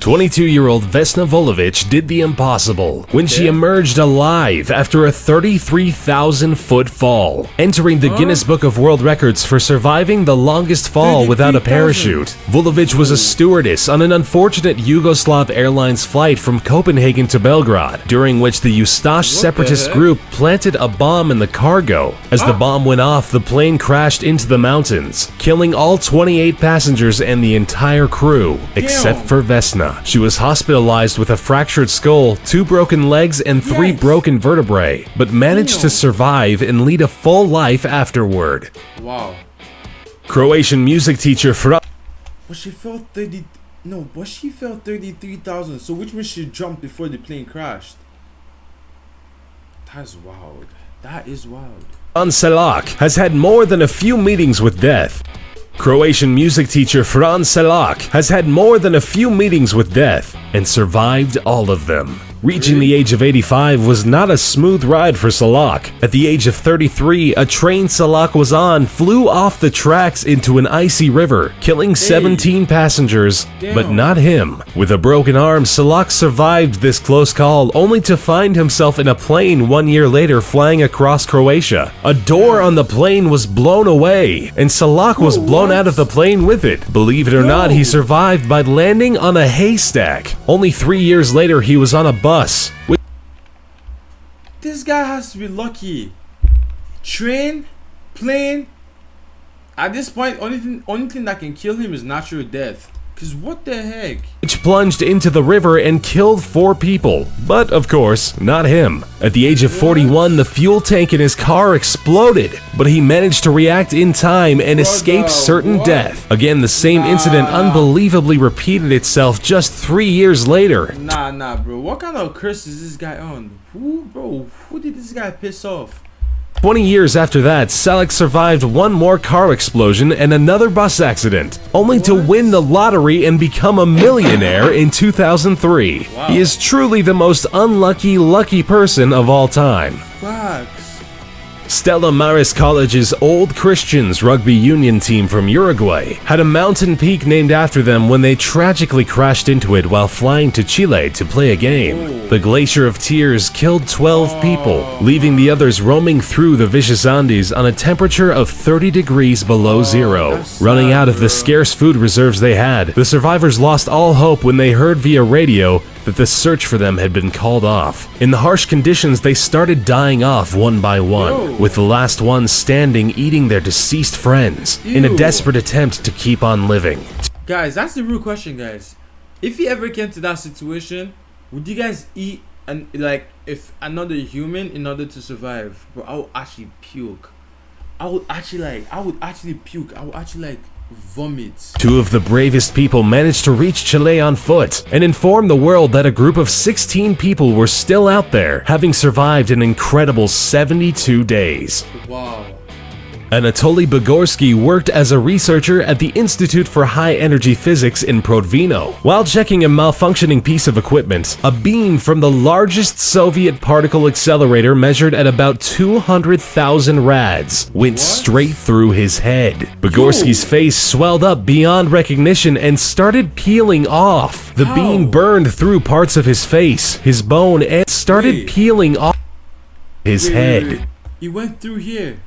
22-year-old Vesna Vulovic did the impossible when she emerged alive after a 33,000-foot fall, entering the Guinness Book of World Records for surviving the longest fall without a parachute. Vulovic was a stewardess on an unfortunate Yugoslav Airlines flight from Copenhagen to Belgrade, during which the Ustash separatist group planted a bomb in the cargo. As the bomb went off, the plane crashed into the mountains, killing all 28 passengers and the entire crew, except for Vesna. She was hospitalized with a fractured skull, 2 broken legs, and 3 broken vertebrae, but managed to survive and lead a full life afterward. Wow. Croatian music teacher But she fell 33,000. So which means she jumped before the plane crashed. That's wild. That is wild. Fran Selak has had more than a few meetings with death. Croatian music teacher Fran Selak has had more than a few meetings with death and survived all of them. Reaching the age of 85 was not a smooth ride for Selak. At the age of 33, a train Selak was on flew off the tracks into an icy river, killing 17 passengers, but not him. With a broken arm, Selak survived this close call, only to find himself in a plane 1 year later flying across Croatia. A door on the plane was blown away, and Selak was blown out of the plane with it. Believe it or not, he survived by landing on a haystack. Only 3 years later, he was on a bus. This guy has to be lucky. Train, plane. At this point, only thing that can kill him is natural death. Cause what the heck? Which plunged into the river and killed 4 people. But of course, not him. At the age of 41, the fuel tank in his car exploded, but he managed to react in time and escape certain death. Again, the same incident unbelievably repeated itself just 3 years later. Nah, bro. What kind of curse is this guy on? Who did this guy piss off? 20 years after that, Selak survived one more car explosion and another bus accident, only to win the lottery and become a millionaire in 2003. Wow. He is truly the most lucky person of all time. Facts. Stella Maris College's Old Christians rugby union team from Uruguay had a mountain peak named after them when they tragically crashed into it while flying to Chile to play a game. The Glacier of Tears killed 12 people, leaving the others roaming through the vicious Andes on a temperature of 30 degrees below zero. Running out of the scarce food reserves they had, the survivors lost all hope when they heard via radio that the search for them had been called off. In the harsh conditions, they started dying off one by one, with the last ones standing eating their deceased friends in a desperate attempt to keep on living. Guys, that's the real question, guys. If you ever came to that situation, would you guys eat if another human in order to survive? Bro, I would actually puke. I would actually vomit. 2 of the bravest people managed to reach Chile on foot and inform the world that a group of 16 people were still out there, having survived an incredible 72 days. Wow. Anatoly Bugorsky worked as a researcher at the Institute for High Energy Physics in Prodvino. While checking a malfunctioning piece of equipment, a beam from the largest Soviet particle accelerator measured at about 200,000 rads went straight through his head. Bugorsky's face swelled up beyond recognition and started peeling off. The beam burned through parts of his face, his bone, and started peeling off his head. He went through here.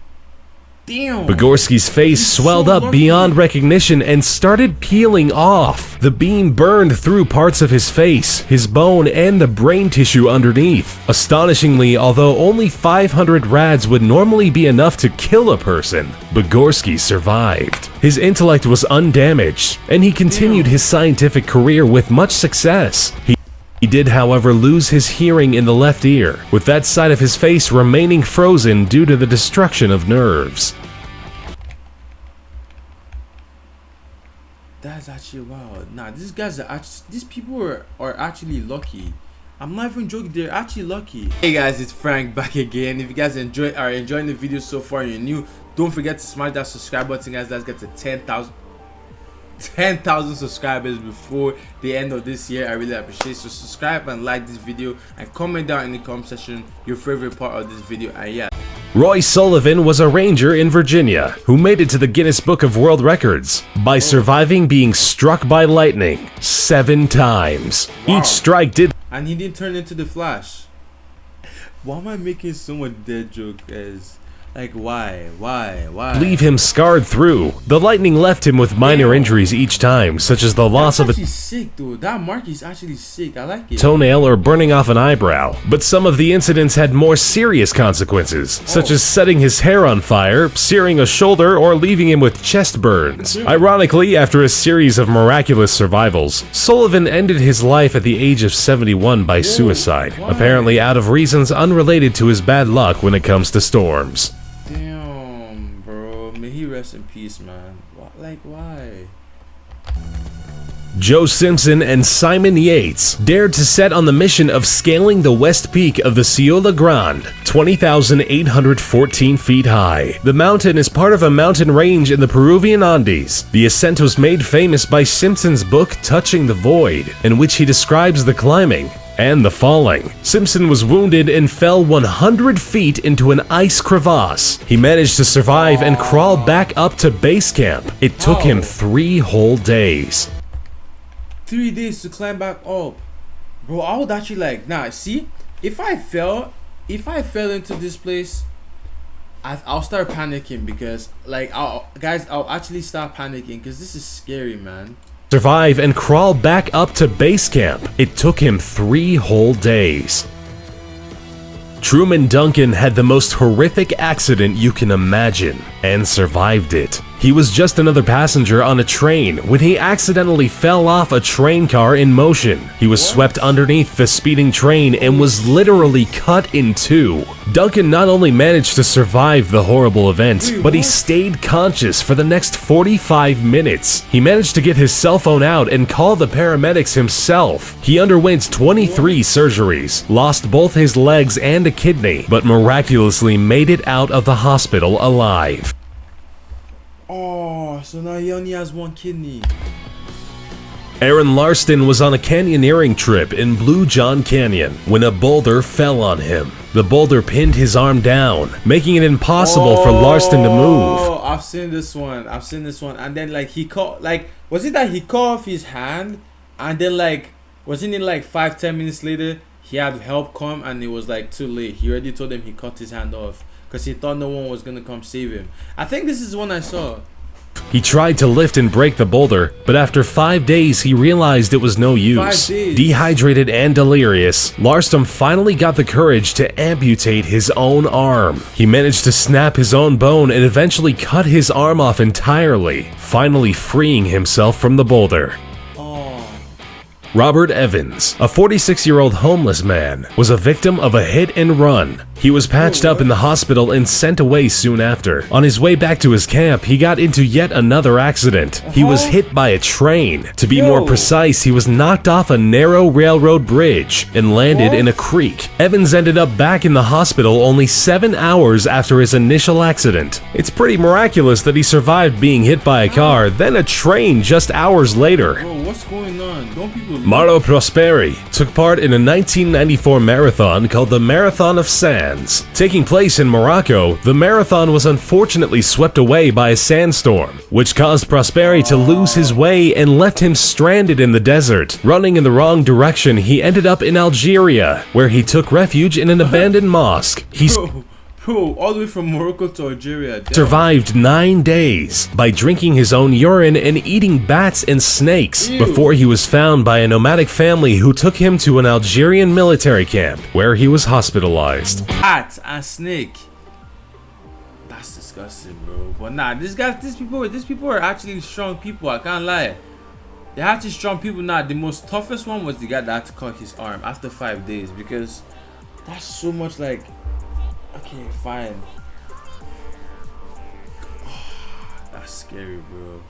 Damn. Bugorsky's face swelled up beyond recognition and started peeling off. The beam burned through parts of his face, his bone, and the brain tissue underneath. Astonishingly, although only 500 rads would normally be enough to kill a person, Bugorsky survived. His intellect was undamaged, and he continued his scientific career with much success. He did, however, lose his hearing in the left ear, with that side of his face remaining frozen due to the destruction of nerves. That's actually wild. Nah, these people are actually lucky. I'm not even joking, they're actually lucky. Hey guys, it's Frank back again. If you guys are enjoying the video so far and you're new, don't forget to smash that subscribe button, guys. Let's get to 10,000 subscribers before the end of this year. I really appreciate it. So subscribe and like this video and comment down in the comment section your favorite part of this video. And yeah, Roy Sullivan was a ranger in Virginia who made it to the Guinness Book of World Records by surviving being struck by lightning 7 times. Wow. Each strike did. And he didn't turn into the Flash. Why am I making so much dead joke, guys? Like, why? Leave him scarred through. The lightning left him with minor injuries each time, such as the loss of a sick, dude. That mark is actually sick. I like it. toenail or burning off an eyebrow. But some of the incidents had more serious consequences, such as setting his hair on fire, searing a shoulder, or leaving him with chest burns. Ironically, after a series of miraculous survivals, Sullivan ended his life at the age of 71 by suicide, apparently out of reasons unrelated to his bad luck when it comes to storms. Damn, bro. May he rest in peace, man. Why? Joe Simpson and Simon Yates dared to set on the mission of scaling the west peak of the Ciudad Grande, 20,814 feet high. The mountain is part of a mountain range in the Peruvian Andes. The ascent was made famous by Simpson's book Touching the Void, in which he describes the climbing and the falling. Simpson was wounded and fell 100 feet into an ice crevasse. He managed to survive and crawl back up to base camp. It took him 3 whole days. 3 days to climb back up. Bro, I would actually see, if I fell into this place, I'll start panicking because I'll actually start panicking because this is scary, man. Survive and crawl back up to base camp. It took him 3 whole days. Truman Duncan had the most horrific accident you can imagine and survived it. He was just another passenger on a train when he accidentally fell off a train car in motion. He was swept underneath the speeding train and was literally cut in 2. Duncan not only managed to survive the horrible event, but he stayed conscious for the next 45 minutes. He managed to get his cell phone out and call the paramedics himself. He underwent 23 surgeries, lost both his legs and a kidney, but miraculously made it out of the hospital alive. Oh, so now he only has 1 kidney. Aaron Larston was on a canyoneering trip in Blue John Canyon when a boulder fell on him. The boulder pinned his arm down, making it impossible for Larston to move. Oh, I've seen this one. And then he caught, was it that he cut off his hand? And then wasn't it 5-10 minutes later, he had help come and it was too late. He already told them he cut his hand off because he thought no one was gonna come save him. I think this is one I saw. He tried to lift and break the boulder, but after 5 days he realized it was no use. 5 days. Dehydrated and delirious, Larston finally got the courage to amputate his own arm. He managed to snap his own bone and eventually cut his arm off entirely, finally freeing himself from the boulder. Robert Evans, a 46-year-old homeless man, was a victim of a hit and run. He was patched up in the hospital and sent away soon after. On his way back to his camp, he got into yet another accident. He was hit by a train. To be more precise, he was knocked off a narrow railroad bridge and landed in a creek. Evans ended up back in the hospital only 7 hours after his initial accident. It's pretty miraculous that he survived being hit by a car, then a train just hours later. Bro, what's going on? Don't people... Mauro Prosperi took part in a 1994 marathon called the Marathon of Sands. Taking place in Morocco, the marathon was unfortunately swept away by a sandstorm, which caused Prosperi to lose his way and left him stranded in the desert. Running in the wrong direction, he ended up in Algeria, where he took refuge in an abandoned mosque. He Bro, all the way from Morocco to Algeria. Damn. Survived 9 days by drinking his own urine and eating bats and snakes before he was found by a nomadic family who took him to an Algerian military camp where he was hospitalized. Bat and snake. That's disgusting, bro. But nah, these people are actually strong people. I can't lie. They're actually strong people. Nah, the most toughest one was the guy that had to cut his arm after 5 days because that's so much Okay, fine. That's scary, bro.